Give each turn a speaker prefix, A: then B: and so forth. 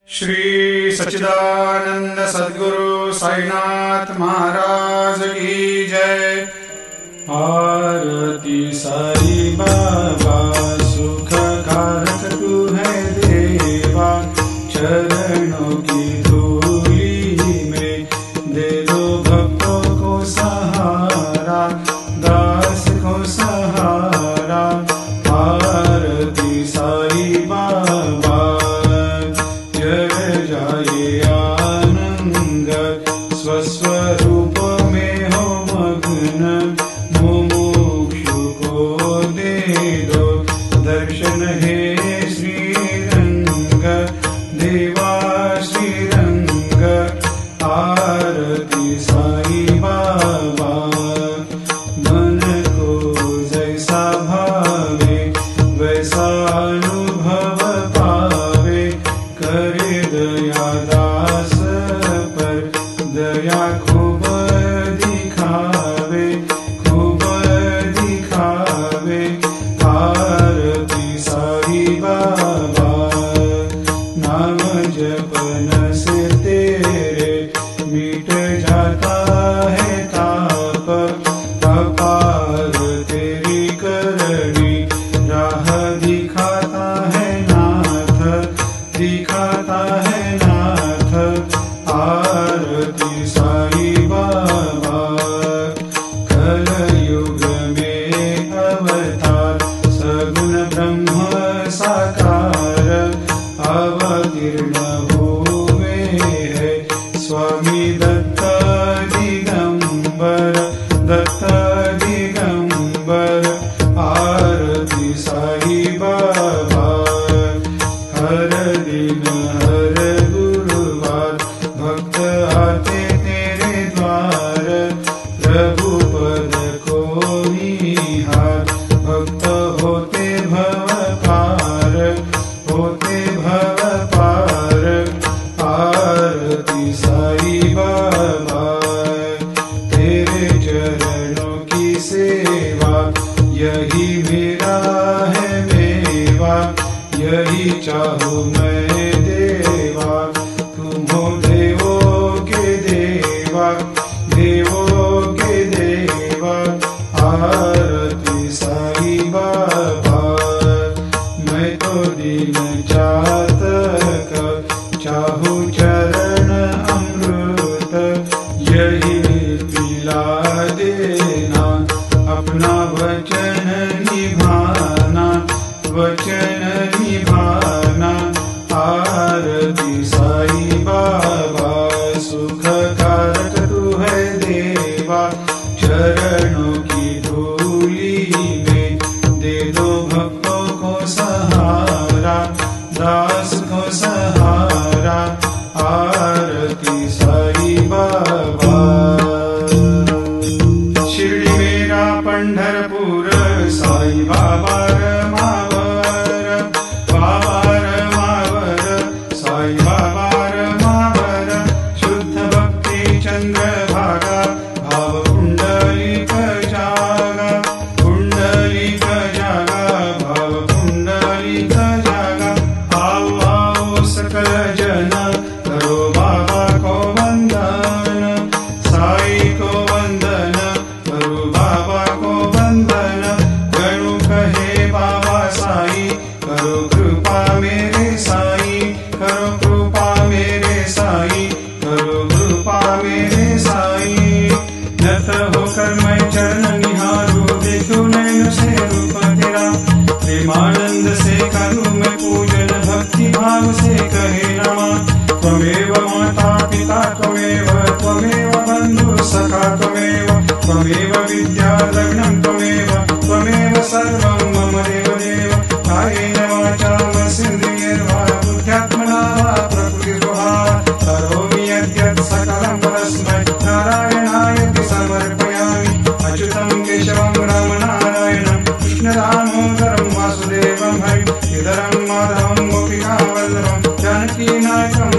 A: श्री सच्चिदानंद सद्गुरु साईनाथ महाराज की जय। आरती साई बाबा सुख कारक तू है देवा, चरणों की धूली में दे दो भक्तों को सहारा, दास को सहारा। आरती साई बाबा जय जाए आनंद, स्वस्वरूप में हो मग्न, मुमुक्षु को दे दो दर्शन हे श्रीरंग, देवा श्रीरंग। आरती साई बाबा मन को जैसा भावे वैसा अनुभव पावे, करे दया दास पर दया खूब दिखावे, खूब दिखावे। आरती साई बाबा नाम जपन से तेरे मिट जाता है ताप, अपार तेरी करनी राह दिखाता है नाथ, दिखाता है नाथ। आरती साई बाबा कलयुग में अवतार, सगुण ब्रह्म साकार अवतीर्ण हुए है स्वामी दत्त दिगंबर, दत्त दिगंबर। आरती साई बाबा हर दिन हर गुरुवार भक्त आते तेरे द्वार, प्रभु पद को निहार भक्त होते भव पार, होते भव पार। आरती साई बाबा तेरे चरणों की सेवा, यही मेरा है मेवा, यही चाहूँ मैं देवा। तुम हो देवों के देवा, देवों के देवा। आरती साई बाबा मैं तो दीन चातक, चाहूँ चरण अमृत, यही पिला देना, अपना वचन निभाना, वचन निभाना। आरती साई बाबा सुख कारक तू है देवा, चरणों की धूली में दे दो भक्तों को सहारा, दास को सहारा। आरती साई बाबा शिर्डी मेरा पंढरपूर, साई बाबा रमावर, बाबा रमावर, साई बाबा रमावर। शुद्ध भक्ति चंद्रभागा, भाव पुंडलिक जागा, पुंडलिक जागा, भाव पुंडलिक जागा। आओ आओ सकल जन करो बाबा को वंदन, साई को वंदन, करो बाबा को वंदन। गणु कहे बाबा साई, करो कृपा मेरे साई, करो कृपा मेरे साई, करो कृपा मेरे साई। नत होकर मैं चरण निहारूं, देखूं नैन से रूप तेरा, प्रेमानंद से करूं मैं पूजन, भक्ति भाव से कहे नमः। त्वमेव माता पिता त्वमेव, त्वमेव बंधु सखा त्वमेव, त्वमेव विद्या लग्नं त्वमेव, त्वमेव सर्वं मम देवदेव। कायेन वाचा मनसेन्द्रियैर्वा बुद्ध्यात्मना वा प्रकृतिस्वभावात् करोमि यद्यत् सकलं परस्मै नारायणायति समर्पयामि। अच्युतं केशवं रामनारायणं कृष्णदामोदरं वासुदेवं हरिं, श्रीधरं माधवं गोपिकावल्लभं जानकीनायकं